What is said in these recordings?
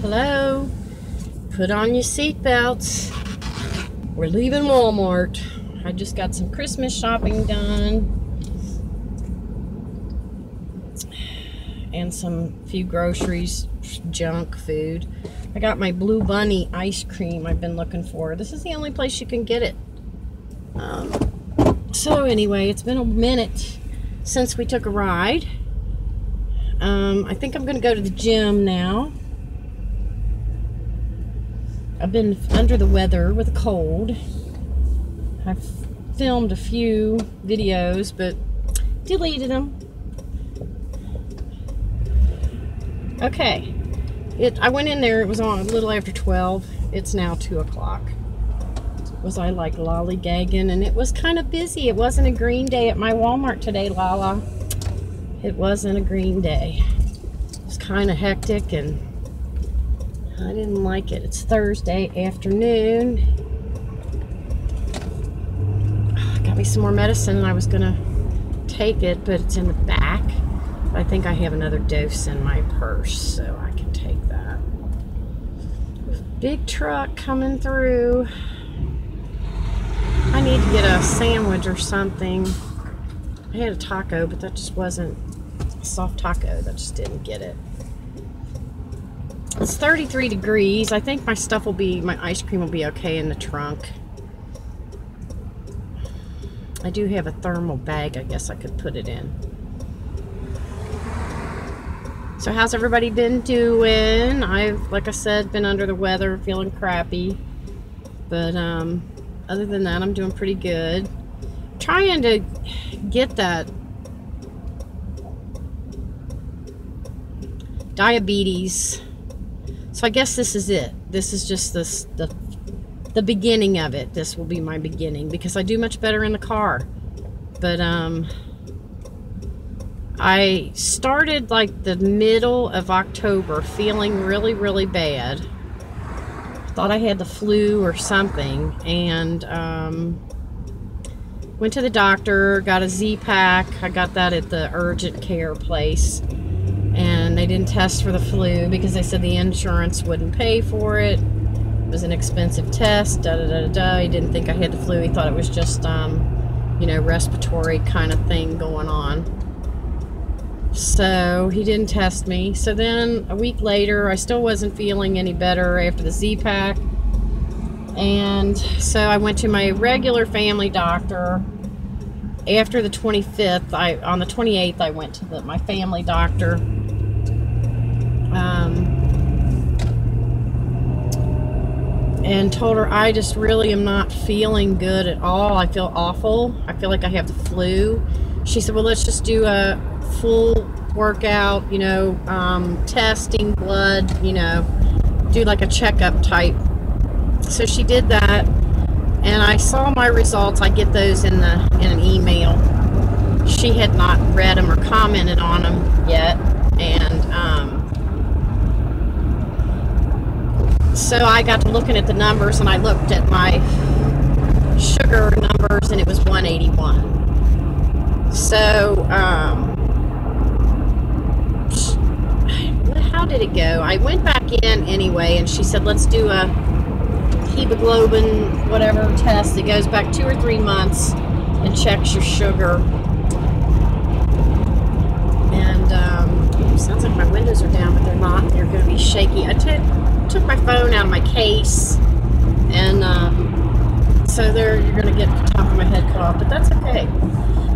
Hello? Put on your seatbelts. We're leaving Walmart. I just got some Christmas shopping done. And some few groceries, junk food. I got my Blue Bunny ice cream I've been looking for. This is the only place you can get it. So anyway, it's been a minute since we took a ride. I think I'm going to go to the gym now. I've been under the weather with a cold. I've filmed a few videos, but deleted them. Okay. I went in there, it was on a little after 12. It's now 2 o'clock. Was I like lollygagging? And it was kind of busy. It wasn't a green day at my Walmart today, Lala. It wasn't a green day. It was kind of hectic and I didn't like it. It's Thursday afternoon. Got me some more medicine and I was gonna take it, but it's in the back. I think I have another dose in my purse, so I can take that. Big truck coming through. I need to get a sandwich or something. I had a taco, but that just wasn't a soft taco. That just didn't get it. It's 33 degrees. I think my stuff will be, my ice cream will be okay in the trunk. I do have a thermal bag. I guess I could put it in. So how's everybody been doing? I've, like I said, been under the weather, feeling crappy. But other than that, I'm doing pretty good. Trying to get that diabetes. So I guess this is it. This is just the beginning of it. This will be my beginning because I do much better in the car. But I started like the middle of October feeling really, really bad. Thought I had the flu or something, and went to the doctor, got a Z-Pack. I got that at the urgent care place, and they didn't test for the flu because they said the insurance wouldn't pay for it. It was an expensive test, He didn't think I had the flu. He thought it was just, you know, respiratory kind of thing going on. So he didn't test me. So then a week later, I still wasn't feeling any better after the Z-Pack. And so I went to my regular family doctor. After the 25th, on the 28th, I went to my family doctor. And told her I just really am not feeling good at all. I feel awful. I feel like I have the flu. She said, well, let's just do a full workout, you know, testing blood, you know, do like a checkup type. So she did that, and I saw my results. I get those in an email. She had not read them or commented on them yet, and so I got to looking at the numbers, and I looked at my sugar numbers, and it was 181. So how did it go? I went back in anyway, and she said, let's do a hemoglobin, whatever test. It goes back 2 or 3 months and checks your sugar. And sounds like my windows are down, but they're not. They're going to be shaky. I took my phone out of my case, and so you're going to get the top of my head cut off, but that's okay.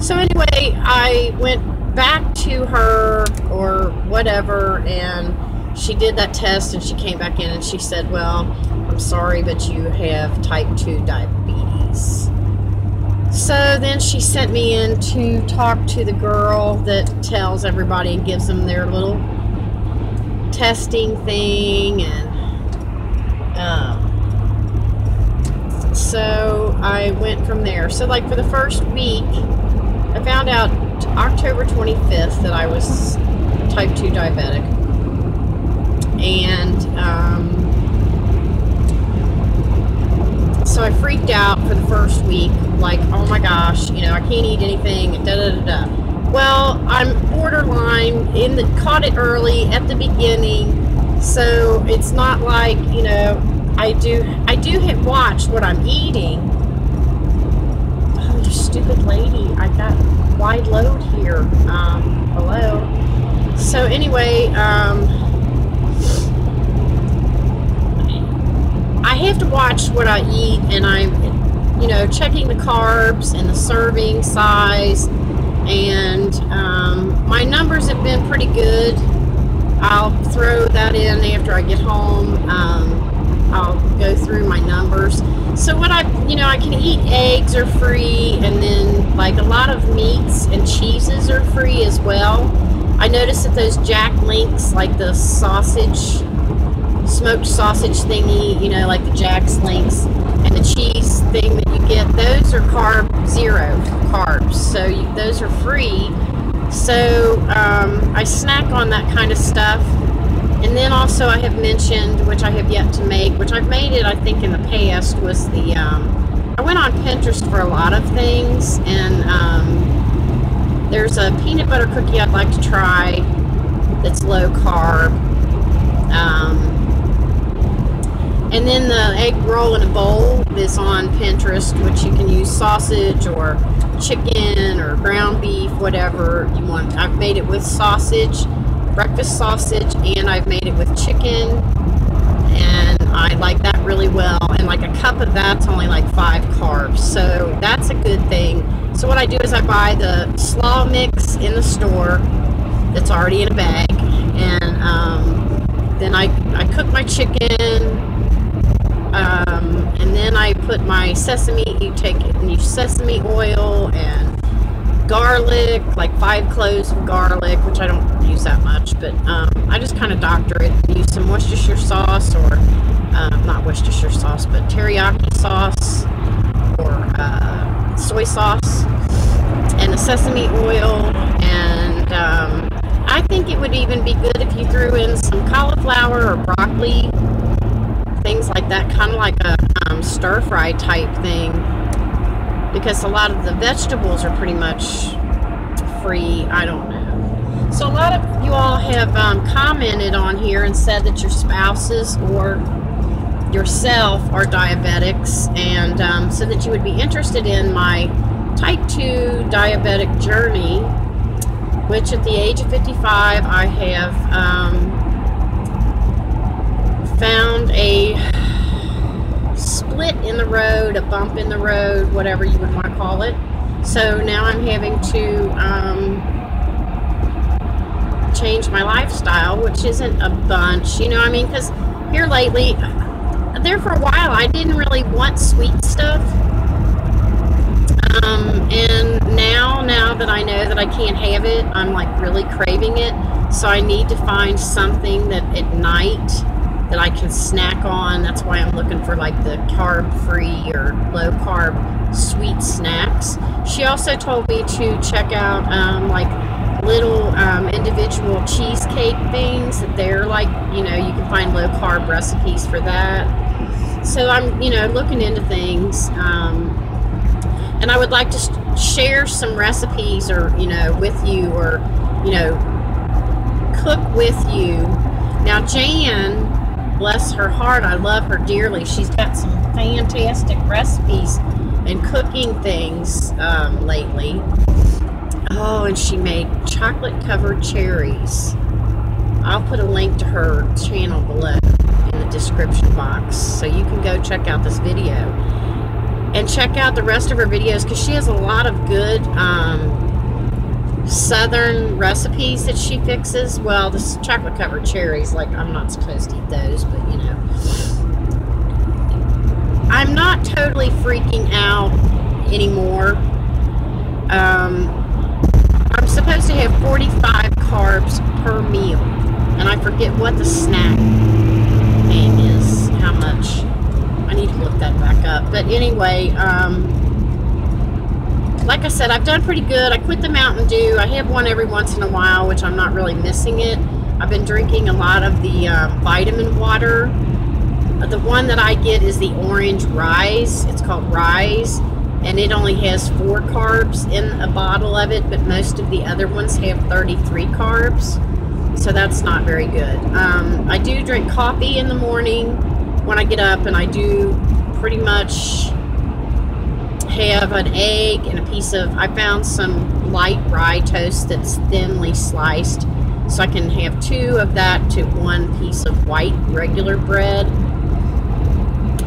So anyway, I went back to her or whatever, and she did that test, and she came back in and she said, well, I'm sorry, but you have type 2 diabetes. So then she sent me in to talk to the girl that tells everybody and gives them their little testing thing, and so I went from there. So like for the first week, I found out October 25th that I was type 2 diabetic, and so I freaked out for the first week, like, oh my gosh, you know, I can't eat anything, and da-da-da-da. Well, I'm borderline, caught it early at the beginning, So it's not like, you know, I do hit watch what I'm eating. Oh, you stupid lady. I got wide load here. Hello. So anyway, I have to watch what I eat, and I'm, you know, checking the carbs and the serving size, and my numbers have been pretty good. I'll throw that in after I get home. I'll go through my numbers. So what I can eat eggs are free, and then like a lot of meats and cheeses are free as well. I noticed that those Jack Links, like the sausage, smoked sausage thingy, you know, like the Jack's Links, and the cheese thing that you get, those are zero carbs, so those are free. So I snack on that kind of stuff. And then also I have mentioned, which I have yet to make, which I've made it I think in the past, was the I went on Pinterest for a lot of things, and there's a peanut butter cookie I'd like to try that's low carb. And then the egg roll in a bowl is on Pinterest, which you can use sausage or chicken or ground beef, whatever you want. I've made it with sausage, breakfast sausage, and I've made it with chicken, and I like that really well. And like a cup of that's only like 5 carbs, so that's a good thing. So what I do is I buy the slaw mix in the store that's already in a bag, and then I cook my chicken. And then I put my sesame, you take it and use sesame oil and garlic, like 5 cloves of garlic, which I don't use that much, but I just kind of doctor it and use some Worcestershire sauce, or not Worcestershire sauce, but teriyaki sauce, or soy sauce, and the sesame oil. And I think it would even be good if you threw in some cauliflower or broccoli, things like that, kind of like a stir fry type thing, because a lot of the vegetables are pretty much free. I don't know. So a lot of you all have commented on here and said that your spouses or yourself are diabetics, and so that you would be interested in my type 2 diabetic journey, which at the age of 55 I have found a split in the road, a bump in the road, whatever you would want to call it. So now I'm having to change my lifestyle, which isn't a bunch, you know what I mean? Because here lately, there for a while, I didn't really want sweet stuff. And now that I know that I can't have it, I'm like really craving it. So I need to find something that at night that I can snack on. That's why I'm looking for like the carb-free or low-carb sweet snacks. She also told me to check out like little individual cheesecake things that they're like, you know, you can find low-carb recipes for that. So I'm, you know, looking into things. And I would like to share some recipes, or, you know, with you, or, you know, cook with you. Now, Jan, bless her heart, I love her dearly. She's got some fantastic recipes and cooking things lately. Oh, and she made chocolate-covered cherries. I'll put a link to her channel below in the description box, so you can go check out this video. And check out the rest of her videos, because she has a lot of good southern recipes that she fixes. Well, this chocolate-covered cherries, like, I'm not supposed to eat those, but, you know. I'm not totally freaking out anymore. I'm supposed to have 45 carbs per meal, and I forget what the snack name is, how much. I need to look that back up. But anyway, like I said, I've done pretty good. I quit the Mountain Dew. I have one every once in a while, which I'm not really missing it. I've been drinking a lot of the vitamin water. The one that I get is the Orange Rise. It's called Rise, and it only has 4 carbs in a bottle of it, but most of the other ones have 33 carbs. So that's not very good. I do drink coffee in the morning when I get up, and I do pretty much have an egg and a piece of, I found some light rye toast that's thinly sliced, so I can have 2 of that to 1 piece of white regular bread.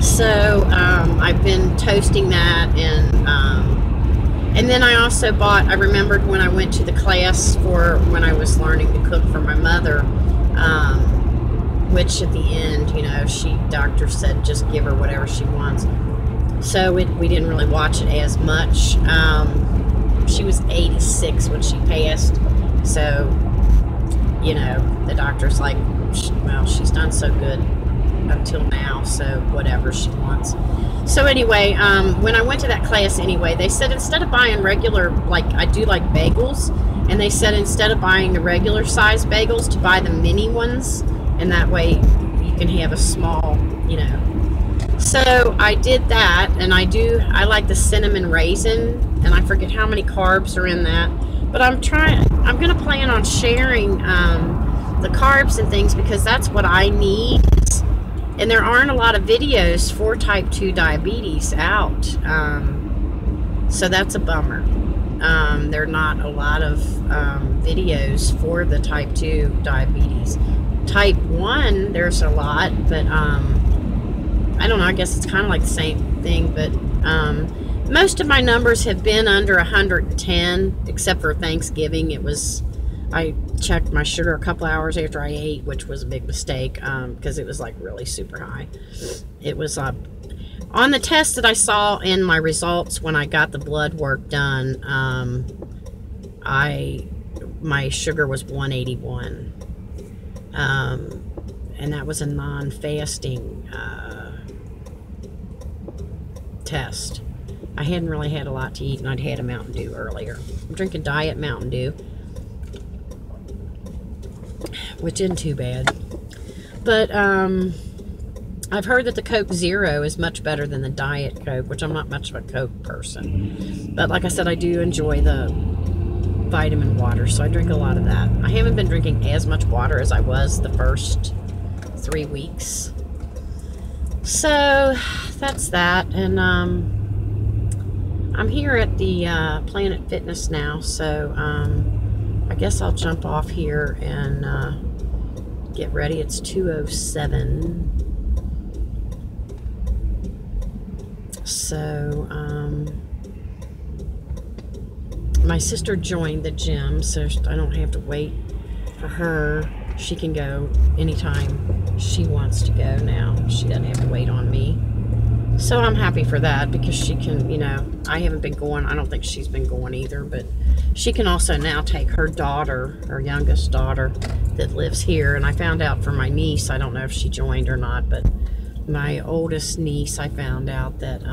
So I've been toasting that, and then I also bought, I remembered when I went to the class for when I was learning to cook for my mother, which at the end, you know, doctor said just give her whatever she wants. So we didn't really watch it as much. She was 86 when she passed, so, you know, the doctor's like, well, she's done so good until now, so whatever she wants. So anyway, when I went to that class anyway, they said instead of buying regular, like I do like bagels, and they said instead of buying the regular size bagels to buy the mini ones, and that way you can have a small, you know. So I did that, and I like the cinnamon raisin, and I forget how many carbs are in that, but I'm gonna plan on sharing the carbs and things, because that's what I need. And there aren't a lot of videos for type 2 diabetes out. So that's a bummer. There are not a lot of videos for the type 2 diabetes. Type 1, there's a lot, but I don't know, I guess it's kind of like the same thing, but most of my numbers have been under 110, except for Thanksgiving. I checked my sugar a couple hours after I ate, which was a big mistake, because it was like really super high. It was on the test that I saw in my results when I got the blood work done. My sugar was 181, and that was a non-fasting test. I hadn't really had a lot to eat, and I'd had a Mountain Dew earlier. I'm drinking Diet Mountain Dew, which isn't too bad. But I've heard that the Coke Zero is much better than the Diet Coke, which I'm not much of a Coke person. But like I said, I do enjoy the vitamin water, so I drink a lot of that. I haven't been drinking as much water as I was the first 3 weeks. So that's that. And I'm here at the Planet Fitness now, so I guess I'll jump off here and get ready. It's 2:07. So my sister joined the gym, so I don't have to wait for her. She can go anytime she wants to go now. She doesn't have to wait on me. So I'm happy for that, because she can, you know, I haven't been going. I don't think she's been going either, but she can also now take her daughter, her youngest daughter that lives here. And I found out from my niece, I don't know if she joined or not, but my oldest niece, I found out that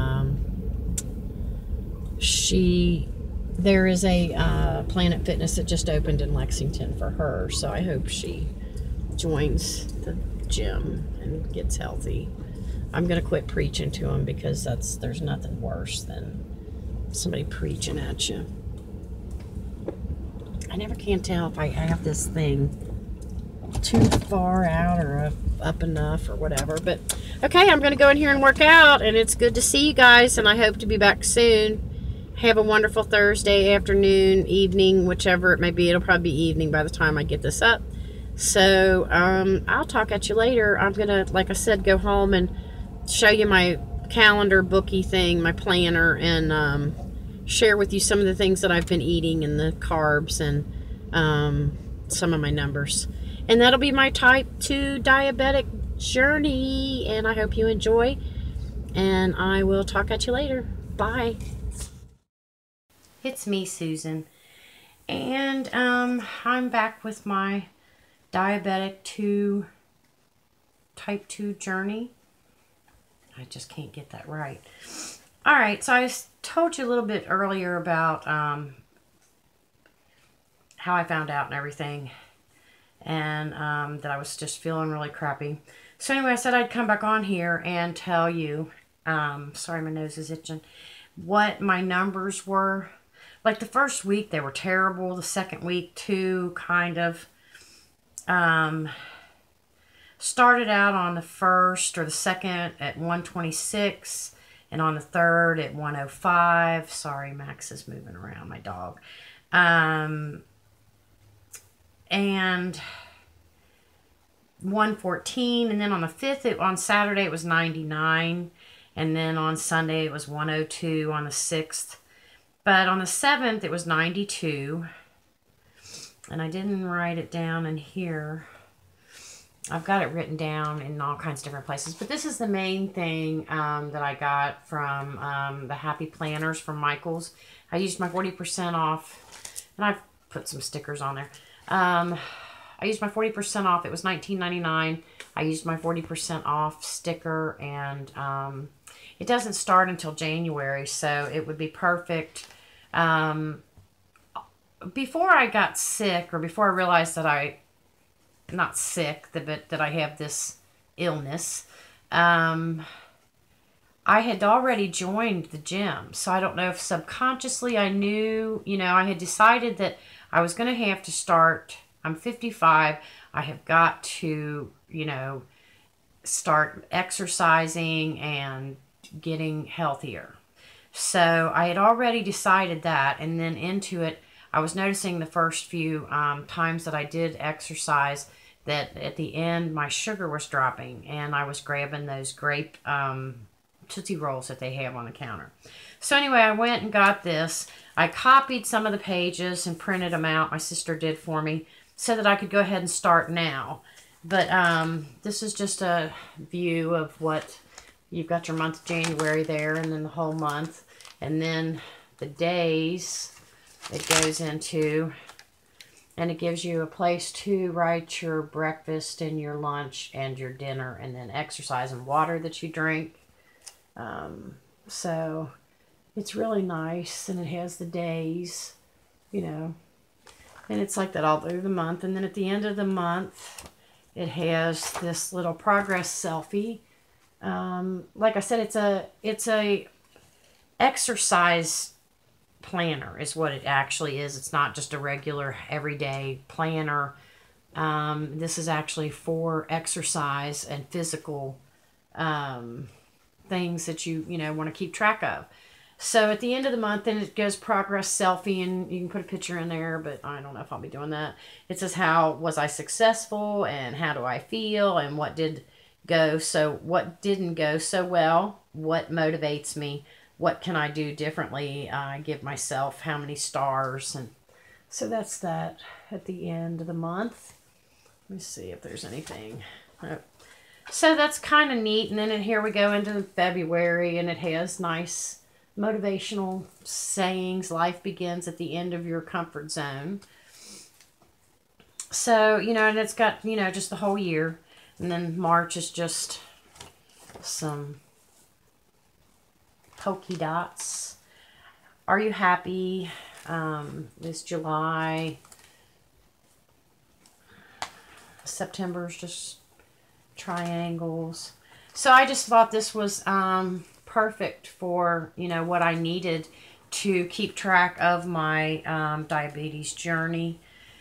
there is a Planet Fitness that just opened in Lexington for her. So I hope she joins the gym and gets healthy. I'm going to quit preaching to them, because there's nothing worse than somebody preaching at you. I never can tell if I have this thing too far out or up enough or whatever. But okay, I'm going to go in here and work out, and it's good to see you guys, and I hope to be back soon. Have a wonderful Thursday afternoon, evening, whichever it may be. It'll probably be evening by the time I get this up. So I'll talk at you later. I'm going to, like I said, go home and show you my calendar bookie thing, my planner, and share with you some of the things that I've been eating and the carbs and some of my numbers. And that'll be my type 2 diabetic journey, and I hope you enjoy, and I will talk at you later. Bye. It's me, Susan, and I'm back with my diabetic type 2 journey. I just can't get that right. All right, so I told you a little bit earlier about how I found out and everything, and that I was just feeling really crappy. So anyway, I said I'd come back on here and tell you, sorry, my nose is itching, what my numbers were. Like the first week, they were terrible. The second week, too, kind of. Started out on the 1st or the 2nd at 126, and on the 3rd at 105. Sorry, Max is moving around, my dog. And 114, and then on the 5th, on Saturday, it was 99, and then on Sunday, it was 102 on the 6th. But on the 7th, it was 92, and I didn't write it down in here. I've got it written down in all kinds of different places, but this is the main thing that I got from the Happy Planners from Michaels. I used my 40% off, and I've put some stickers on there. I used my 40% off. It was $19.99. I used my 40% off sticker, and it doesn't start until January, so it would be perfect. Before I got sick, or before I realized that not sick, but that I have this illness, I had already joined the gym. So I don't know if subconsciously I knew, I had decided that I was going to have to start. I'm 55. I have got to, start exercising and getting healthier. So I had already decided that, and then into it, I was noticing the first few times that I did exercise that at the end my sugar was dropping, and I was grabbing those grape Tootsie Rolls that they have on the counter. So anyway, I went and got this. I copied some of the pages and printed them out. My sister did for me so that I could go ahead and start now. But this is just a view of what you've got your month of January there, and then the whole month, and then the days it goes into, and it gives you a place to write your breakfast and your lunch and your dinner, and then exercise and water that you drink. So it's really nice, and it has the days, and it's like that all through the month. And then at the end of the month, it has this little progress selfie. Like I said, it's a exercise planner is what it actually is. It's not just a regular everyday planner. This is actually for exercise and physical things that you want to keep track of. So at the end of the month, then it goes progress selfie, and you can put a picture in there, but I don't know if I'll be doing that. It says, how was I successful, and how do I feel, and what did go, so what didn't go so well, what motivates me, what can I do differently, give myself how many stars. And so that's that at the end of the month. Let me see if there's anything. So that's kind of neat. And then here we go into February, and it has nice motivational sayings. Life begins at the end of your comfort zone. So, and it's got, just the whole year. And then March is just some polka dots. Are you happy? This July. September's just triangles. So I just thought this was perfect for, what I needed to keep track of my diabetes journey.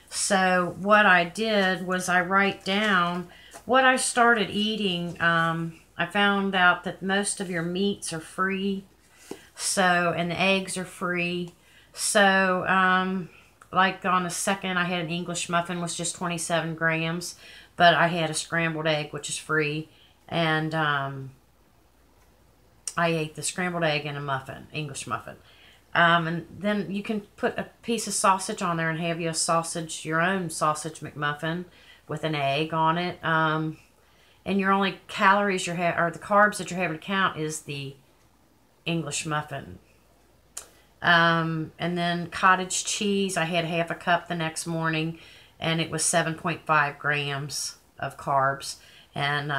So what I did was I write down what I started eating. I found out that most of your meats are free, and the eggs are free. So, like on the 2nd, I had an English muffin, was just 27 grams, but I had a scrambled egg, which is free, and I ate the scrambled egg and a muffin, English muffin. And then you can put a piece of sausage on there and have your own sausage McMuffin with an egg on it. And your only calories or the carbs that you're having to count is the English muffin. And then cottage cheese, I had half a cup the next morning, and it was 7.5 grams of carbs. And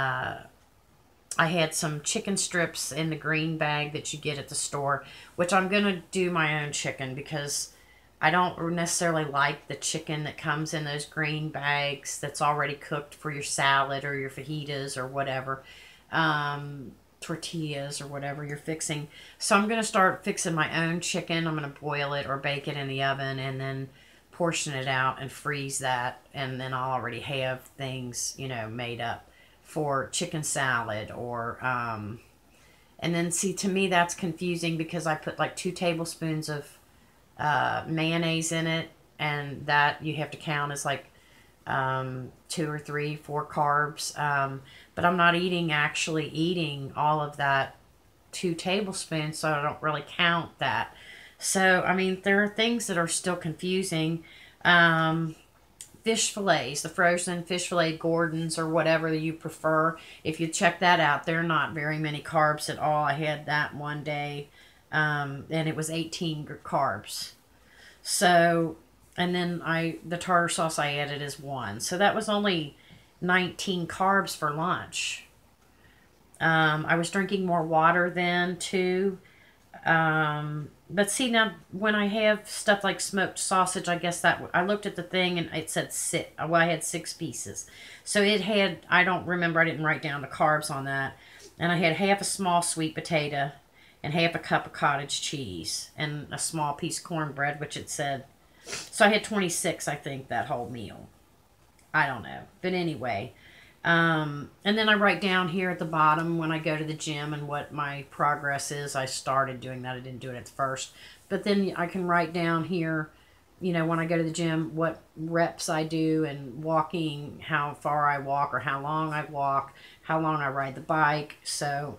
I had some chicken strips in the green bag that you get at the store, which I'm going to do my own chicken because I don't necessarily like the chicken that comes in those green bags that's already cooked for your salad or your fajitas or whatever, tortillas or whatever you're fixing. So I'm going to start fixing my own chicken. I'm going to boil it or bake it in the oven and then portion it out and freeze that, and then I'll already have things, you know, made up for chicken salad or and then see, to me that's confusing because I put like 2 tablespoons of mayonnaise in it, and that you have to count as like 2 or 3, 4 carbs. But I'm not actually eating all of that 2 tablespoons, so I don't really count that. So, I mean, there are things that are still confusing. Fish fillets, the frozen fish fillet Gordon's or whatever you prefer. If you check that out, they're not very many carbs at all. I had that one day, and it was 18 carbs. So, and then the tartar sauce I added is 1. So that was only 19 carbs for lunch. I was drinking more water then too. But see, now when I have stuff like smoked sausage, I guess that I looked at the thing and it said 6. Well, I had 6 pieces. So it had, I don't remember, I didn't write down the carbs on that. And I had half a small sweet potato and half a cup of cottage cheese and a small piece of cornbread, which it said. So I had 26, I think, that whole meal. I don't know. But anyway, and then I write down here at the bottom when I go to the gym and what my progress is. I started doing that. I didn't do it at first. But then I can write down here, you know, when I go to the gym, what reps I do and walking, how far I walk or how long I walk, how long I ride the bike. So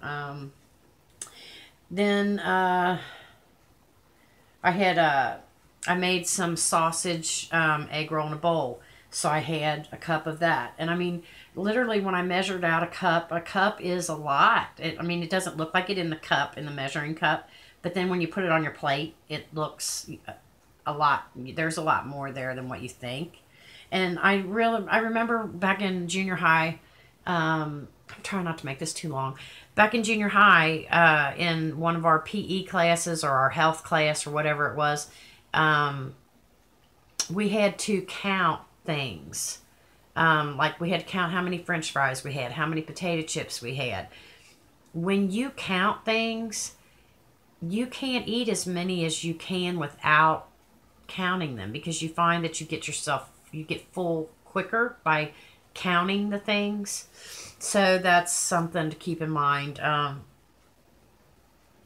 then I made some sausage egg roll in a bowl. So I had a cup of that. And I mean, literally when I measured out a cup is a lot. I mean, it doesn't look like it in the cup, in the measuring cup. But then when you put it on your plate, it looks a lot. There's a lot more there than what you think. And I remember back in junior high, I'm trying not to make this too long. Back in junior high, in one of our PE classes or our health class or whatever it was, we had to count things. Like we had to count how many French fries we had, how many potato chips we had. When you count things, you can't eat as many as you can without counting them, because you find that you get full quicker by counting the things. So that's something to keep in mind. I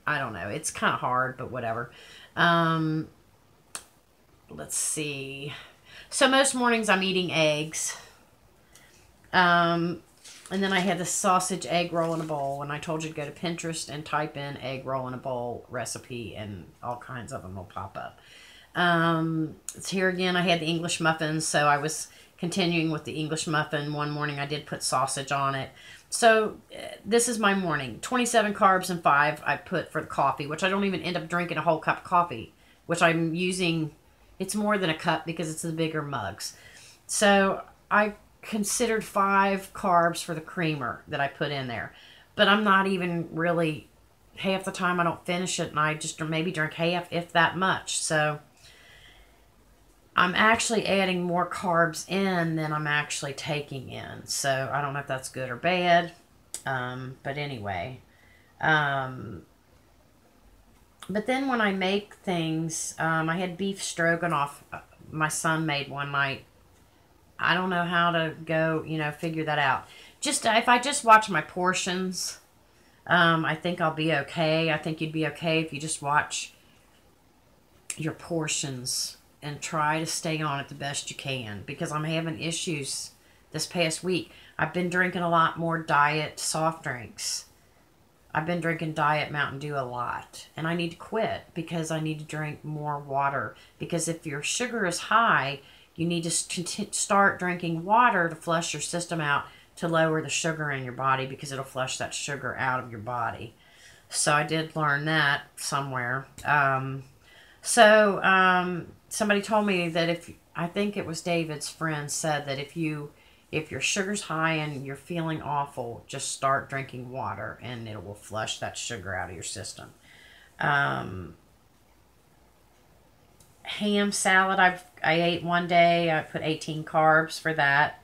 don't know. It's kind of hard, but whatever. Let's see. So most mornings I'm eating eggs. And then I had the sausage egg roll in a bowl. And I told you to go to Pinterest and type in egg roll in a bowl recipe, and all kinds of them will pop up. It's here again. I had the English muffins, so I was continuing with the English muffin. One morning I did put sausage on it. So this is my morning. 27 carbs and 5 I put for the coffee, which I don't even end up drinking a whole cup of coffee, which I'm using. It's more than a cup because it's the bigger mugs. So I considered 5 carbs for the creamer that I put in there. But I'm not even really, half the time I don't finish it, and I just maybe drink half, if that much. So I'm actually adding more carbs in than I'm actually taking in. So I don't know if that's good or bad. But anyway. But then when I make things, I had beef stroganoff my son made one night. I don't know how to go, figure that out. Just if I just watch my portions, I think I'll be okay. I think you'd be okay if you just watch your portions and try to stay on it the best you can, because I'm having issues this past week. I've been drinking a lot more diet soft drinks. I've been drinking Diet Mountain Dew a lot, and I need to quit because I need to drink more water. Because if your sugar is high, you need to start drinking water to flush your system out, to lower the sugar in your body, because it'll flush that sugar out of your body. So I did learn that somewhere. Somebody told me that I think it was David's friend said that if your sugar's high and you're feeling awful, just start drinking water and it will flush that sugar out of your system. Ham salad I ate one day. I put 18 carbs for that.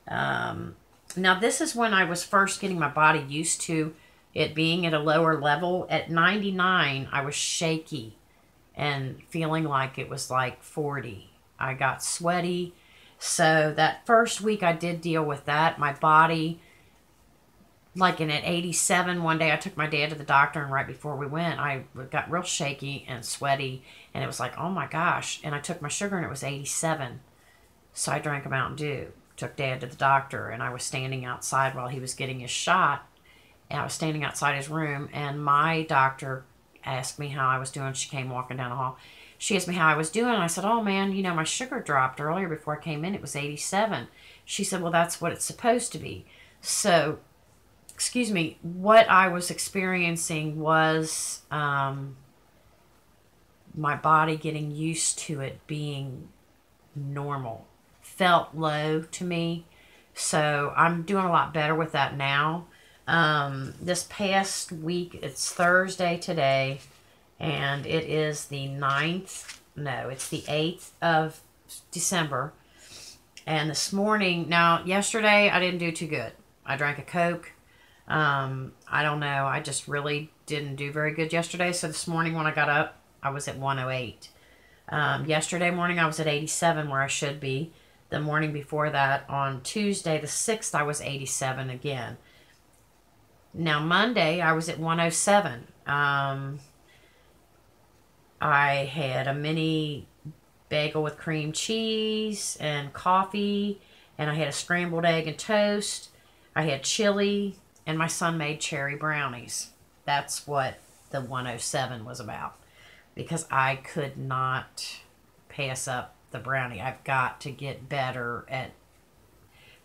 Now this is when I was first getting my body used to it being at a lower level. At 99, I was shaky and feeling like it was like 40. I got sweaty. So that first week I did deal with that. My body, like at 87, one day I took my dad to the doctor, and right before we went, I got real shaky and sweaty, and it was like, oh my gosh. And I took my sugar, and it was 87. So I drank a Mountain Dew, took Dad to the doctor, and I was standing outside while he was getting his shot. And I was standing outside his room, and my doctor asked me how I was doing. She came walking down the hall. She asked me how I was doing, and I said, oh man, you know, my sugar dropped earlier before I came in. It was 87. She said, well, that's what it's supposed to be. So, excuse me, what I was experiencing was my body getting used to it being normal. Felt low to me. So I'm doing a lot better with that now. This past week, it's Thursday today, and it is the 9th, no, it's the 8th of December. And this morning, now yesterday I didn't do too good. I drank a Coke. I don't know. I just really didn't do very good yesterday. So this morning when I got up, I was at 108. Yesterday morning I was at 87 where I should be. The morning before that, on Tuesday the 6th, I was 87 again. Now Monday I was at 107. I had a mini bagel with cream cheese and coffee, and I had a scrambled egg and toast. I had chili, and my son made cherry brownies. That's what the 107 was about, because I could not pass up the brownie. I've got to get better at,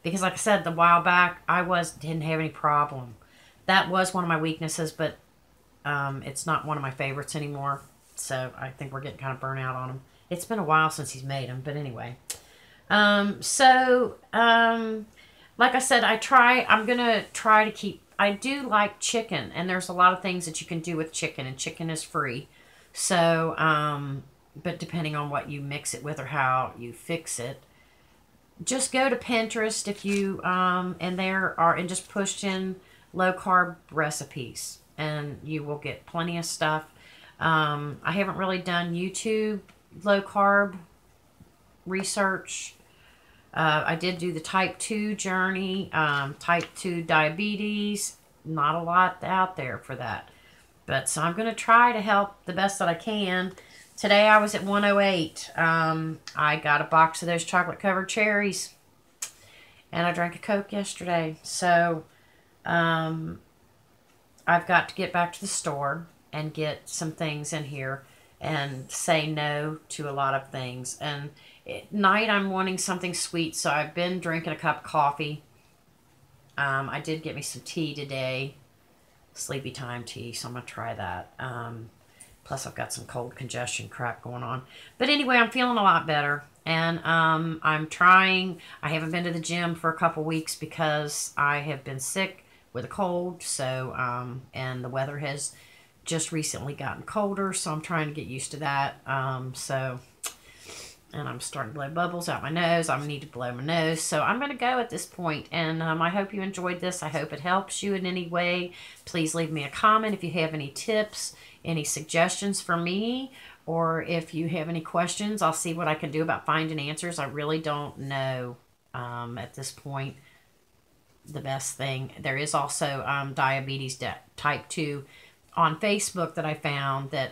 because like I said, the while back, didn't have any problem. That was one of my weaknesses, but it's not one of my favorites anymore. So I think we're getting kind of burnt out on them. It's been a while since he's made them, but anyway. Like I said, I'm going to try to keep, I do like chicken, and there's a lot of things that you can do with chicken, and chicken is free. So, but depending on what you mix it with or how you fix it, just go to Pinterest if you, and just push in low carb recipes, and you will get plenty of stuff. I haven't really done YouTube low carb research. I did do the type 2 journey, type 2 diabetes, not a lot out there for that. But so I'm going to try to help the best that I can. Today I was at 108. I got a box of those chocolate covered cherries, and I drank a Coke yesterday. So I've got to get back to the store and get some things in here and say no to a lot of things. And at night I'm wanting something sweet, so I've been drinking a cup of coffee. I did get me some tea today, sleepy time tea, so I'm going to try that. Plus I've got some cold congestion crap going on. But anyway, I'm feeling a lot better. And I'm trying, I haven't been to the gym for a couple weeks because I have been sick with a cold. So, and the weather has just recently gotten colder, so I'm trying to get used to that. And I'm starting to blow bubbles out my nose. I need to blow my nose. So I'm going to go at this point. And I hope you enjoyed this. I hope it helps you in any way. Please leave me a comment if you have any tips, any suggestions for me, or if you have any questions. I'll see what I can do about finding answers. I really don't know at this point the best thing. There is also diabetes type 2 on Facebook that I found that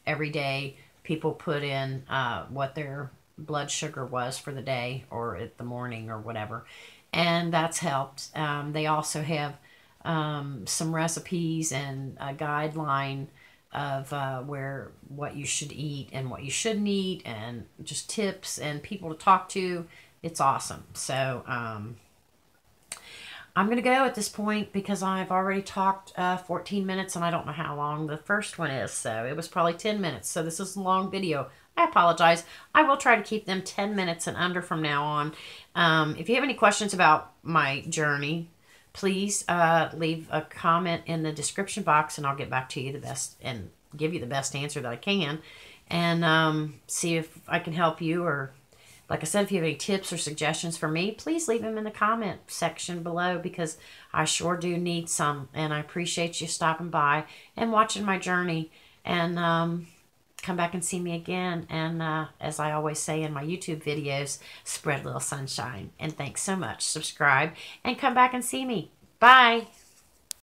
every day people put in what their blood sugar was for the day or at the morning or whatever. And that's helped. They also have some recipes and a guideline of what you should eat and what you shouldn't eat, and just tips and people to talk to. It's awesome. So I'm going to go at this point because I've already talked 14 minutes, and I don't know how long the first one is. So it was probably 10 minutes. So this is a long video. I apologize. I will try to keep them 10 minutes and under from now on. If you have any questions about my journey, please leave a comment in the description box, and I'll get back to you the best and give you the best answer that I can, and see if I can help you. Or like I said, if you have any tips or suggestions for me, please leave them in the comment section below, because I sure do need some, and I appreciate you stopping by and watching my journey. And come back and see me again. And as I always say in my YouTube videos, spread a little sunshine. And thanks so much. Subscribe and come back and see me. Bye.